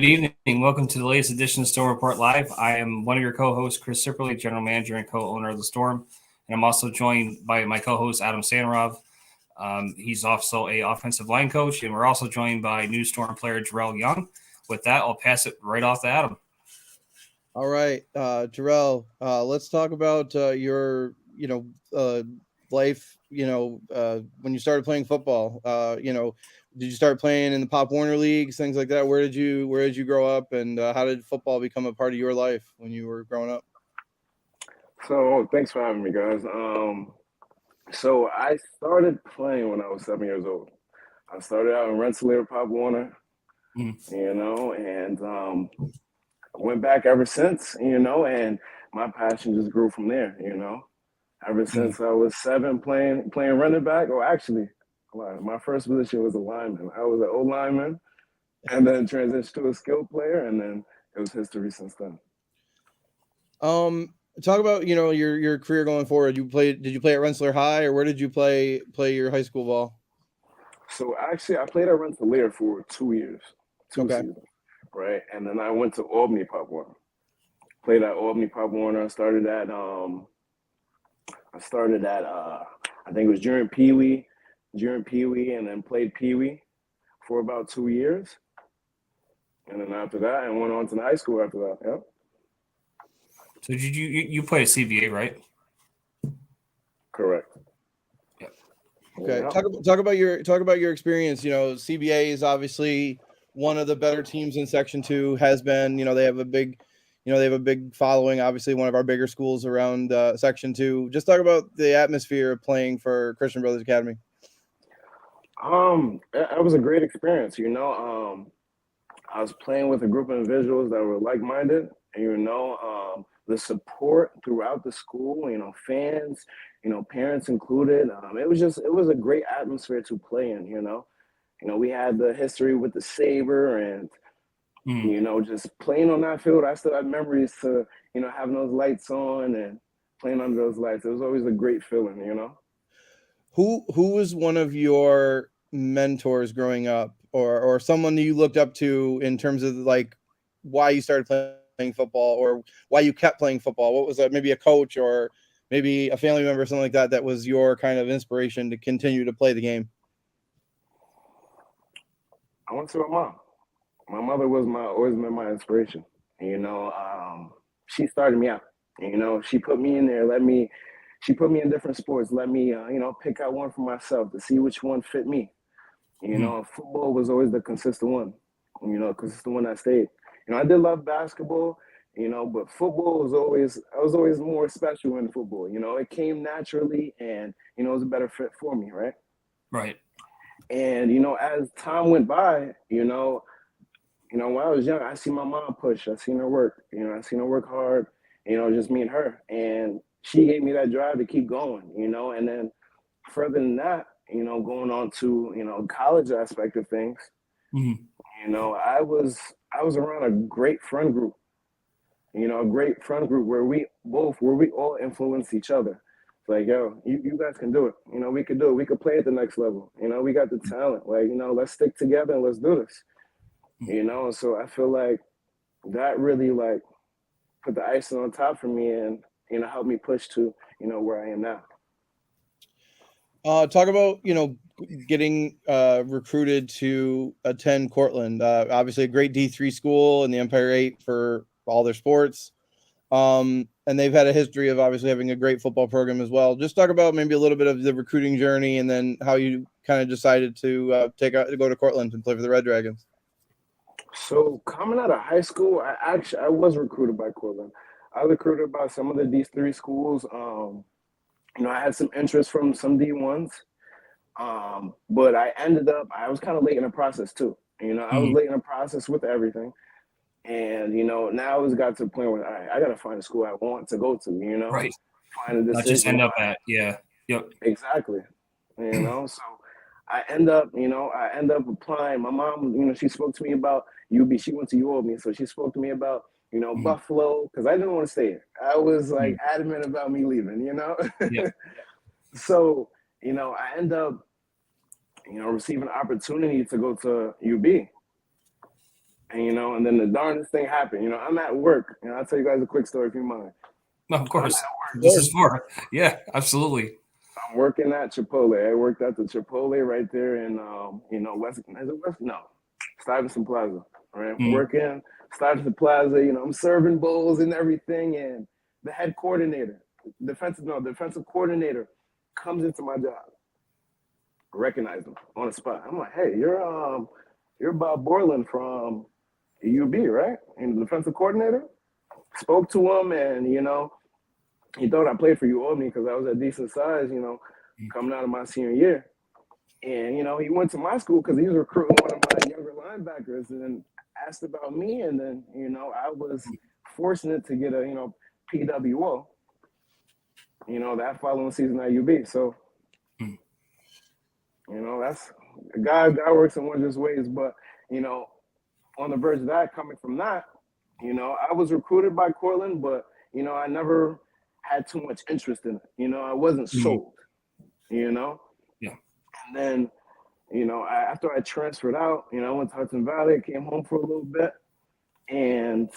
Good evening. Welcome to the latest edition of Storm Report Live. I am one of your co-hosts, Chris Sipperly, general manager and co-owner of the Storm, and I'm also joined by my co-host, Adam Sanarov. He's also a offensive line coach, and we're also joined by new Storm player Jarrell Young. With that, I'll pass it right off to Adam. All right, Jarrell, let's talk about your, life, when you started playing football. Did you start playing in the Pop Warner leagues, things like that? Where did you grow up, and how did football become a part of your life when you were growing up? So thanks for having me, guys. So I started playing when I was 7 years old. I started out in Rensselaer, Pop Warner, and went back ever since, and my passion just grew from there, Ever since I was 7, playing running back, or actually, my first position was a lineman. I was an O lineman, and then transitioned to a skill player, and then it was history since then. Talk about your career going forward. Did you play at Rensselaer High, or where did you play your high school ball? So actually, I played at Rensselaer for 2 years, two Okay. seasons, right? And then I went to Albany Pop Warner. Played at Albany Pop Warner. I think it was during Pee Wee, and then played Pee Wee for about 2 years. And then after that, I went on to the high school after that. Yep. So did you play at CVA, right? Correct. Yep. Okay. Yep. Talk about your experience. CBA is obviously one of the better teams in Section 2. Has been. They have a big following. Obviously, one of our bigger schools around Section 2. Just talk about the atmosphere of playing for Christian Brothers Academy. It was a great experience. I was playing with a group of individuals that were like-minded, and the support throughout the school. Fans, parents included. It was a great atmosphere to play in. We had the history with the saber and. Just playing on that field, I still have memories to, having those lights on and playing under those lights. It was always a great feeling, Who was one of your mentors growing up, or someone you looked up to in terms of like why you started playing football, or why you kept playing football? What was that? Maybe a coach or maybe a family member or something like that that was your kind of inspiration to continue to play the game? I went to my mom. My mother was always been my inspiration. She started me out. She put me in there, she put me in different sports, let me, pick out one for myself to see which one fit me. Football was always the consistent one, because it's the one that stayed. I did love basketball, but football I was always more special in football. It came naturally, and, it was a better fit for me, right? Right. And, as time went by, when I was young, I seen my mom push. I seen her work. I seen her work hard. Just me and her, and she gave me that drive to keep going. And then further than that, going on to college aspect of things. I was around a great friend group. A great friend group where we all influence each other. It's like, yo, you guys can do it. We could do it. We could play at the next level. We got the talent. Like, let's stick together and let's do this. So I feel like that really like put the icing on top for me and, helped me push to, where I am now. Talk about, getting recruited to attend Cortland. Obviously a great D3 school in the Empire 8 for all their sports. And they've had a history of obviously having a great football program as well. Just talk about maybe a little bit of the recruiting journey, and then how you kind of decided to go to Cortland and play for the Red Dragons. So coming out of high school, I was recruited by Cortland. I was recruited by some of the D3 schools. I had some interest from some D1s, but I was kind of late in the process too. I was late in the process with everything. And, now it's got to the point where I got to find a school I want to go to, Right. Find a decision. Not just end up at, yeah. Yep. Exactly. So I end up applying. My mom, she spoke to me about UB. She went to UOB, so she spoke to me about, Buffalo, because I didn't want to stay here. I was like adamant about me leaving, Yeah. So, I end up, receiving an opportunity to go to UB. And then the darndest thing happened. I'm at work, and I'll tell you guys a quick story if you mind. No, of course. This is for. Yeah, absolutely. I'm working at Chipotle. I worked at the Chipotle right there in, West, is it West? No, Stuyvesant Plaza. Right, working Stuyvesant Plaza. I'm serving bowls and everything, and the head coordinator, defensive coordinator, comes into my job. Recognize him on the spot. I'm like, hey, you're Bob Borland from UB, right? And the defensive coordinator. Spoke to him, and he thought I played for UOB because I was a decent size, coming out of my senior year. And, he went to my school because he was recruiting one of my younger linebackers and then asked about me. And then, I was fortunate to get a, PWO, that following season at UB. So, that's God works in wondrous ways. But, on the verge of that, coming from that, I was recruited by Cortland, but, I never had too much interest in it. I wasn't sold, Yeah. And then, after I transferred out, I went to Hudson Valley, came home for a little bit. And,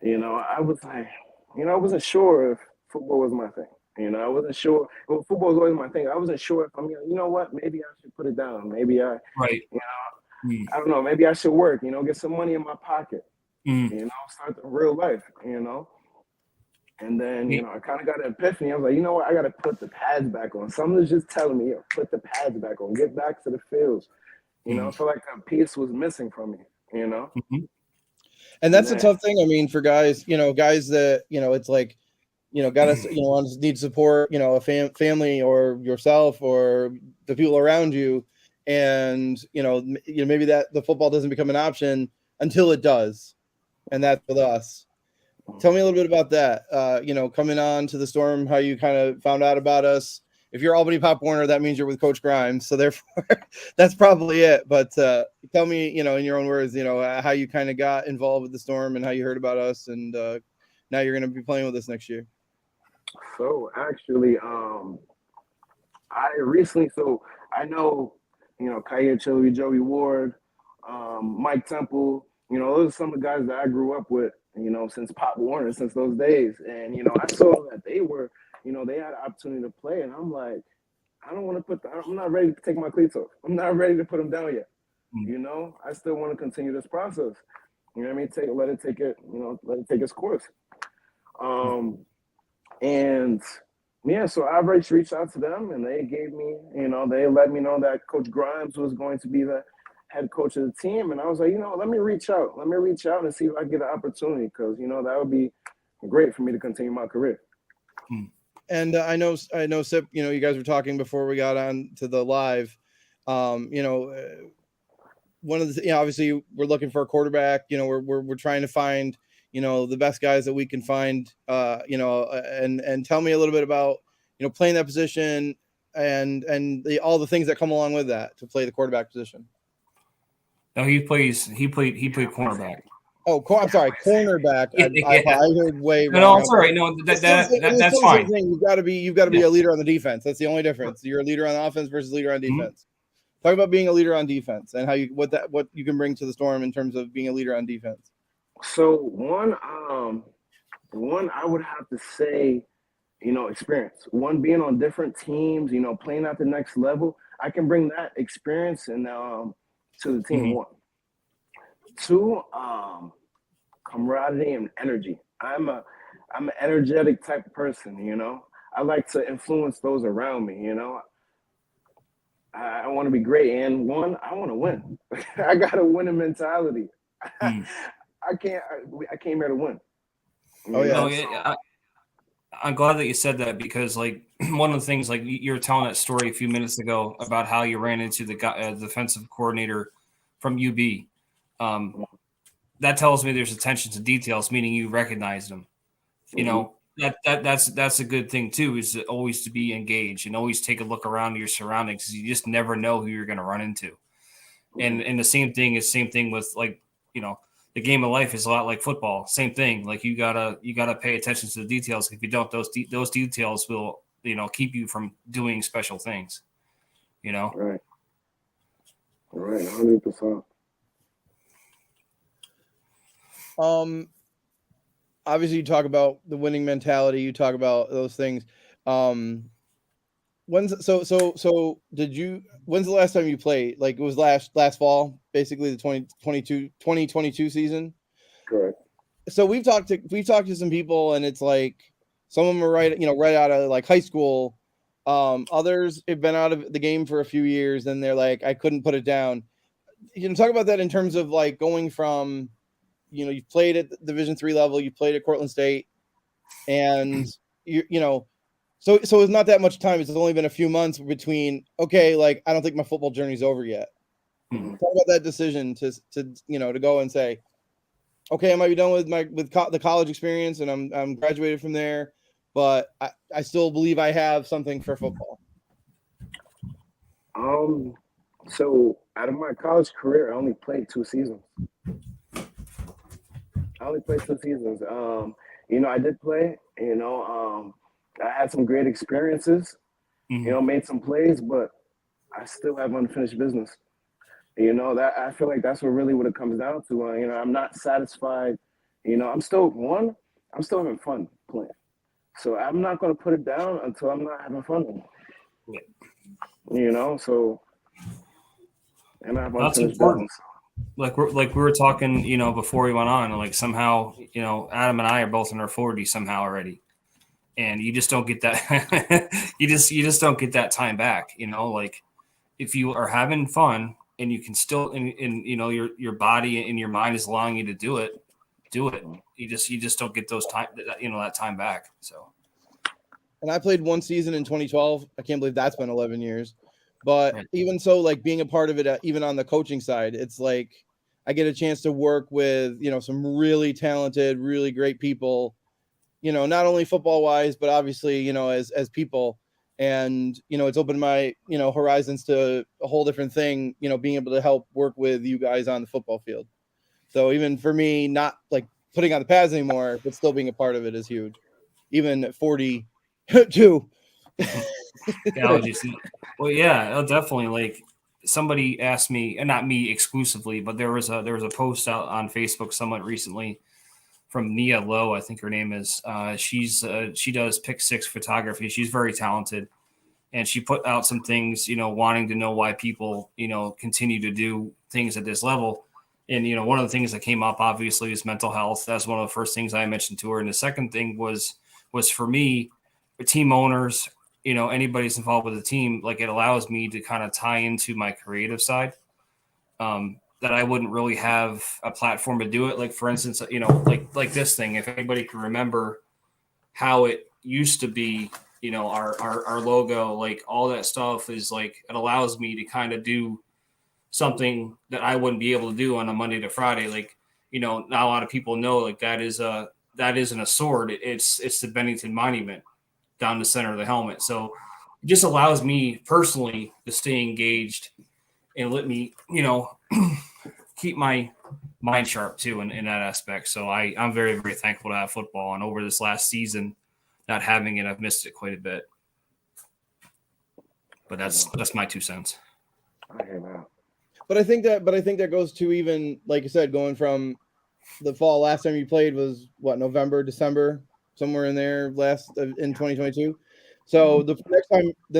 I was like, I wasn't sure if football was my thing. I wasn't sure. Well, football was always my thing. I wasn't sure if you know what, maybe I should put it down. Maybe I don't know, maybe I should work, get some money in my pocket, start the real life, And then, I kind of got an epiphany. I was like, you know what? I got to put the pads back on. Something's just telling me, put the pads back on. Get back to the fields. I feel like a piece was missing from me, And that's a tough thing. I mean, for guys, guys that, it's like, gotta, need support, a family or yourself or the people around you. And, maybe that the football doesn't become an option until it does. And that's with us. Tell me a little bit about that. Coming on to the Storm, how you kind of found out about us. If you're Albany Pop Warner, that means you're with Coach Grimes. So therefore, that's probably it. But tell me, in your own words, how you kind of got involved with the Storm and how you heard about us. And now you're going to be playing with us next year. So actually, I know, Kaya Chili, Joey Ward, Mike Temple, those are some of the guys that I grew up with, since Pop Warner, since those days. And, I saw that they were, they had an opportunity to play. And I'm like, I'm not ready to take my cleats off. I'm not ready to put them down yet. I still want to continue this process. You know what I mean? Let it take its course. And yeah, so I reached out to them, and they gave me, they let me know that Coach Grimes was going to be the head coach of the team. And I was like, let me reach out and see if I can get an opportunity, because, that would be great for me to continue my career. And I know, Sip, you guys were talking before we got on to the live, one of the, obviously we're looking for a quarterback, we're trying to find, the best guys that we can find, and tell me a little bit about, playing that position and all the things that come along with that to play the quarterback position. No, he played cornerback. Oh, I'm sorry, cornerback. I heard way wrong. No, it's all right. No, that's fine. You've got to be a leader on the defense. That's the only difference. You're a leader on offense versus leader on defense. Talk about being a leader on defense and how what you can bring to the Storm in terms of being a leader on defense. So one I would have to say, experience. One, being on different teams, playing at the next level. I can bring that experience and to the team. One. Two, camaraderie and energy. I'm an energetic type of person, I like to influence those around me, I want to be great. And one, I want to win. I got a winning mentality. I came here to win. I'm glad that you said that, because like one of the things, like you were telling that story a few minutes ago about how you ran into the defensive coordinator from UB. That tells me there's attention to details, meaning you recognized them. That's a good thing too, is always to be engaged and always take a look around your surroundings, because you just never know who you're going to run into. And the same thing with, like, the game of life is a lot like football. Same thing. Like you gotta pay attention to the details. If you don't, those details will, keep you from doing special things. Right. 100%. Obviously, you talk about the winning mentality. You talk about those things. When's did you? When's the last time you played? Like it was last fall, basically the 2022 season. Correct. So we've talked to some people, and it's like some of them are right out of like high school. Others have been out of the game for a few years, and they're like, I couldn't put it down. You can talk about that in terms of like going from, you played at the Division III level, you played at Cortland State, and so it's not that much time. It's only been a few months between. Okay, like I don't think my football journey's over yet. Mm-hmm. Talk about that decision to go and say, okay, I might be done with the college experience, and I'm graduated from there, but I still believe I have something for football. So out of my college career, I only played 2 seasons. I did play. I had some great experiences. Mm-hmm. Made some plays, but I still have unfinished business. That I feel like that's what it comes down to. I'm not satisfied. I'm still having fun playing. So I'm not going to put it down until I'm not having fun anymore. Yeah. So and I have That's unfinished important. business. Like we were talking, before we went on, like somehow, Adam and I are both in our 40s somehow already. And you just don't get that. you just don't get that time back. Like if you are having fun and you can still, and your body and your mind is allowing you to do it. You just don't get those time, that time back. So. And I played one season in 2012. I can't believe that's been 11 years. But Right. even so, like being a part of it, even on the coaching side, it's like I get a chance to work with, some really talented, really great people, not only football wise, but obviously, as people. And, it's opened my, horizons to a whole different thing, being able to help work with you guys on the football field. So even for me, not like putting on the pads anymore, but still being a part of it is huge. Even at 42. Yeah, well, yeah, definitely. Like somebody asked me, and not me exclusively, but there was a post out on Facebook somewhat recently from Nia Lowe, I think her name is. She does pick 6 photography. She's very talented, and she put out some things, wanting to know why people, continue to do things at this level. And one of the things that came up obviously is mental health. That's one of the first things I mentioned to her, and the second thing was for me, team owners, anybody's involved with the team, like it allows me to kind of tie into my creative side. That I wouldn't really have a platform to do it. Like for instance, like this thing, if anybody can remember how it used to be, our logo, like all that stuff is like, it allows me to kind of do something that I wouldn't be able to do on a Monday to Friday. Like, not a lot of people know, like that isn't a sword. It's the Bennington Monument down the center of the helmet. So it just allows me personally to stay engaged and let me, keep my mind sharp too in that aspect. So I'm very, very thankful to have football. And over this last season, not having it, I've missed it quite a bit. But that's my 2 cents. I hear that. But I think that goes to, even like you said, going from the fall. Last time you played was what, November, December, somewhere in there in 2022. So the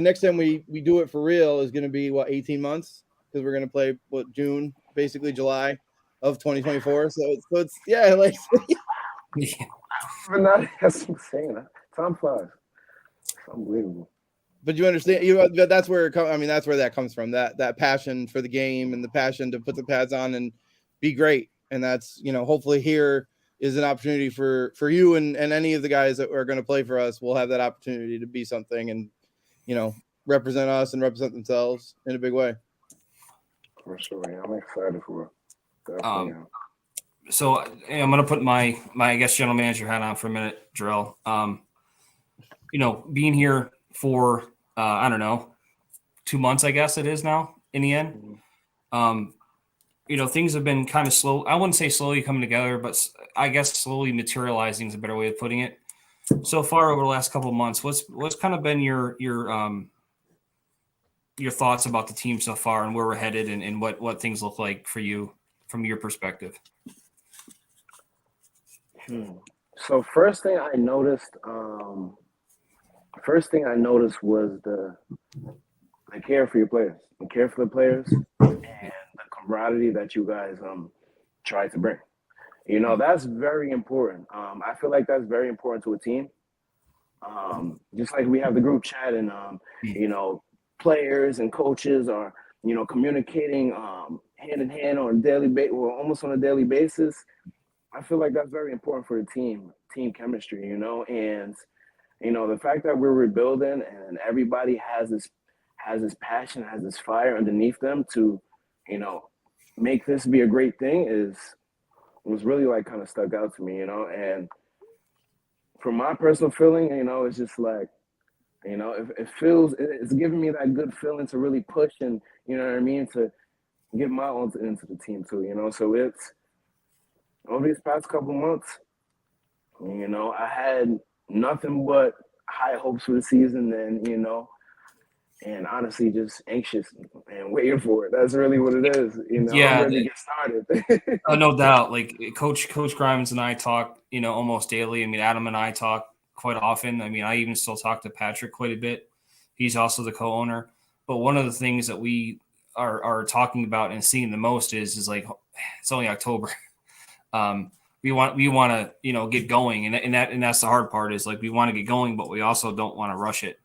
next time we do it for real is going to be 18 months, because we're going to play June, basically July of 2024. So it's yeah, like Yeah. But that's insane. Time flies. It's unbelievable. But you understand, that's where that's where that comes from. That passion for the game and the passion to put the pads on and be great. And that's, hopefully here is an opportunity for you and any of the guys that are going to play for us will have that opportunity to be something and, represent us and represent themselves in a big way. For sure. Yeah, I'm excited for it. Definitely. So I'm going to put my I guess general manager hat on for a minute, Jarrell. Being here for I don't know, 2 months, I guess it is now in the end. Things have been kind of slow. I wouldn't say slowly coming together, but I guess slowly materializing is a better way of putting it. So far over the last couple of months, what's kind of been your thoughts about the team so far and where we're headed and what things look like for you from your perspective? So first thing I noticed was the care for your players, the care for the players, and the camaraderie that you guys try to bring. That's very important. I feel like that's very important to a team. Just like we have the group chat and you know, players and coaches are communicating hand in hand on a daily basis, or almost on a daily basis. I feel like that's very important for the team chemistry. And the fact that we're rebuilding and everybody has this passion, has this fire underneath them to you know make this be a great thing is was really like kind of stuck out to me. And from my personal feeling, it's just like, it's giving me that good feeling to really push and, you know what I mean, to get my own into the team too, So it's over these past couple months, I had nothing but high hopes for the season and honestly just anxious and waiting for it. That's really what it is. Yeah, I'm ready to get started. no doubt. Like Coach Grimes and I talk, almost daily. I mean, Adam and I talk quite often. I mean, I even still talk to Patrick quite a bit. He's also the co-owner. But one of the things that we are talking about and seeing the most is like, it's only October. We want to get going, and that's the hard part, is like we want to get going, but we also don't want to rush it.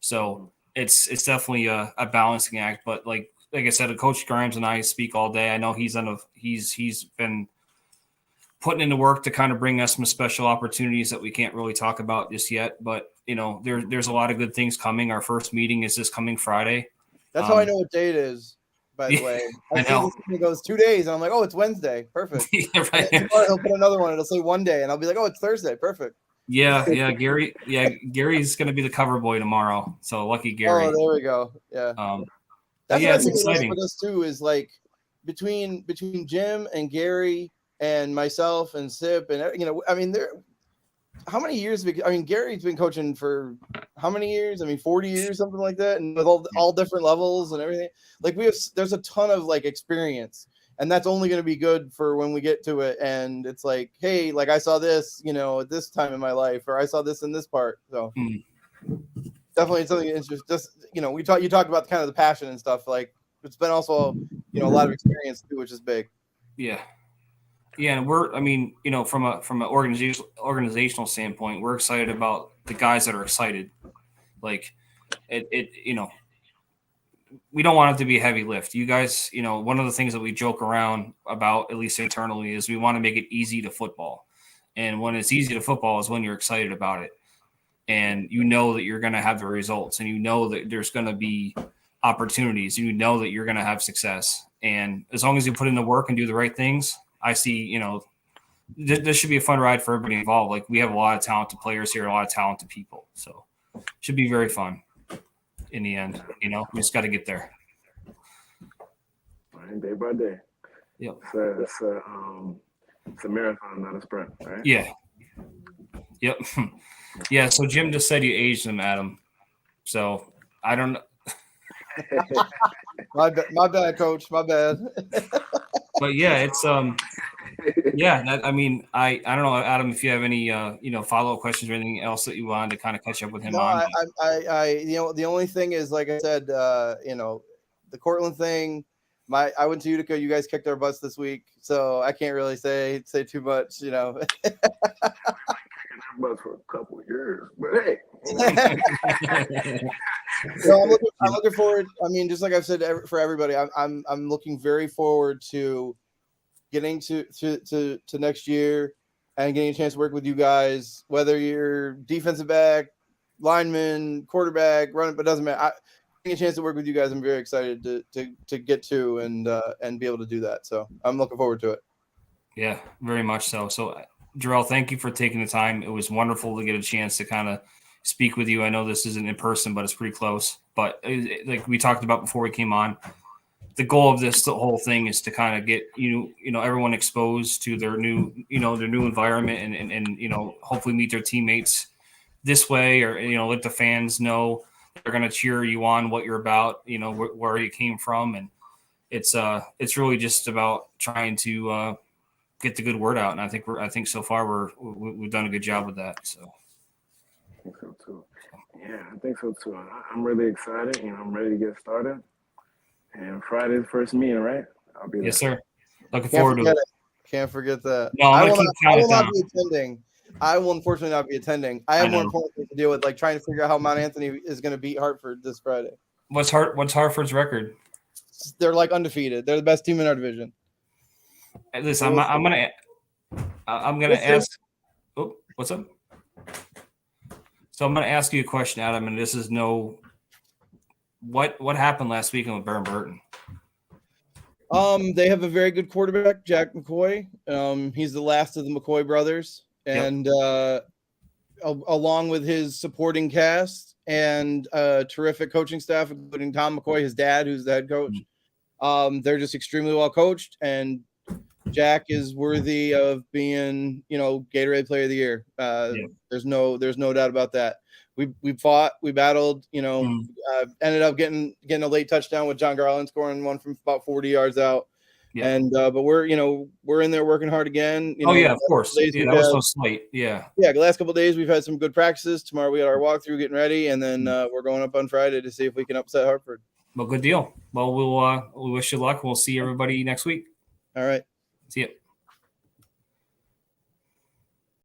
So it's definitely a balancing act. But like I said, Coach Grimes and I speak all day. I know he's been putting into work to kind of bring us some special opportunities that we can't really talk about just yet. But there's a lot of good things coming. Our first meeting is this coming Friday. That's how I know what date it is. By the way, I know it goes 2 days, and I'm like, oh, it's Wednesday, perfect. Yeah, right. Tomorrow he'll put another one. It'll say one day, and I'll be like, oh, it's Thursday, perfect. Yeah, Gary. Yeah, Gary's going to be the cover boy tomorrow. So lucky Gary. Oh, there we go. Yeah. That's yeah, what it's exciting. with us too. Is like between Jim and Gary and myself and Sip and I mean, how many years? I mean, Gary's been coaching for how many years? I mean, 40 years, something like that, and with all different levels and everything. Like there's a ton of like experience, and that's only going to be good for when we get to it. And it's like, hey, like I saw this, at this time in my life, or I saw this in this part. So definitely something interesting. Just you talked about kind of the passion and stuff. Like it's been also a lot of experience too, which is big. Yeah. Yeah, and from an organizational standpoint, we're excited about the guys that are excited. Like, we don't want it to be a heavy lift. You guys, one of the things that we joke around about, at least internally, is we want to make it easy to football. And when it's easy to football is when you're excited about it. And you know that you're going to have the results, and you know that there's going to be opportunities. You know that you're going to have success. And as long as you put in the work and do the right things, I see, this should be a fun ride for everybody involved. Like we have a lot of talented players here, a lot of talented people. So it should be very fun in the end. We just got to get there. Day by day. Yep. It's a marathon, not a sprint, right? Yeah. Yep. Yeah. So Jim just said you aged him, Adam. So I don't know. My bad, Coach. My bad. But yeah, it's yeah. I don't know, Adam, if you have any follow up questions or anything else that you wanted to kind of catch up with him on. The only thing is, like I said, the Cortland thing. I went to Utica. You guys kicked our butts this week, so I can't really say too much. Butts for a couple of years, but hey. I'm looking forward. I mean, just like I've said for everybody, I'm looking very forward to getting to next year and getting a chance to work with you guys, whether you're defensive back, lineman, quarterback, running, but it doesn't matter. Getting a chance to work with you guys, I'm very excited to get to and be able to do that. So I'm looking forward to it. Yeah, very much so. So Jarrell, thank you for taking the time. It was wonderful to get a chance to kind of speak with you. I know this isn't in person, but it's pretty close. But like we talked about before we came on, the goal of the whole thing is to kind of get everyone exposed to their new environment and hopefully meet their teammates this way, or let the fans know they're going to cheer you on, what you're about, where you came from, and it's really just about trying to get the good word out. And I think so far we've done a good job with that. So I think so too. Yeah, I think so too. I'm really excited. I'm ready to get started. And Friday's first meeting, right? I'll be there. yes, sir. Looking Can't forward to forget it. it. Can't forget that. No, I'm gonna keep I counting will not down. be attending. I will unfortunately not be attending. I have more important things to deal with, like trying to figure out how Mount Anthony is going to beat Hartford this Friday. What's Hartford's record? They're like undefeated. They're the best team in our division. Listen, I'm gonna ask. Oh, what's up? So I'm gonna ask you a question, Adam, and this is what happened last weekend with Burton? They have a very good quarterback, Jack McCoy. He's the last of the McCoy brothers, and along with his supporting cast and terrific coaching staff, including Tom McCoy, his dad, who's the head coach. They're just extremely well coached, and Jack is worthy of being, Gatorade Player of the Year. There's no doubt about that. We fought, we battled, ended up getting a late touchdown with John Garland scoring one from about 40 yards out. Yeah. And but we're in there working hard again. Of course. That was so slight. Yeah. Yeah, the last couple of days we've had some good practices. Tomorrow we got our walkthrough getting ready, and then we're going up on Friday to see if we can upset Hartford. Well, good deal. Well, we'll wish you luck. We'll see everybody next week. All right. See you.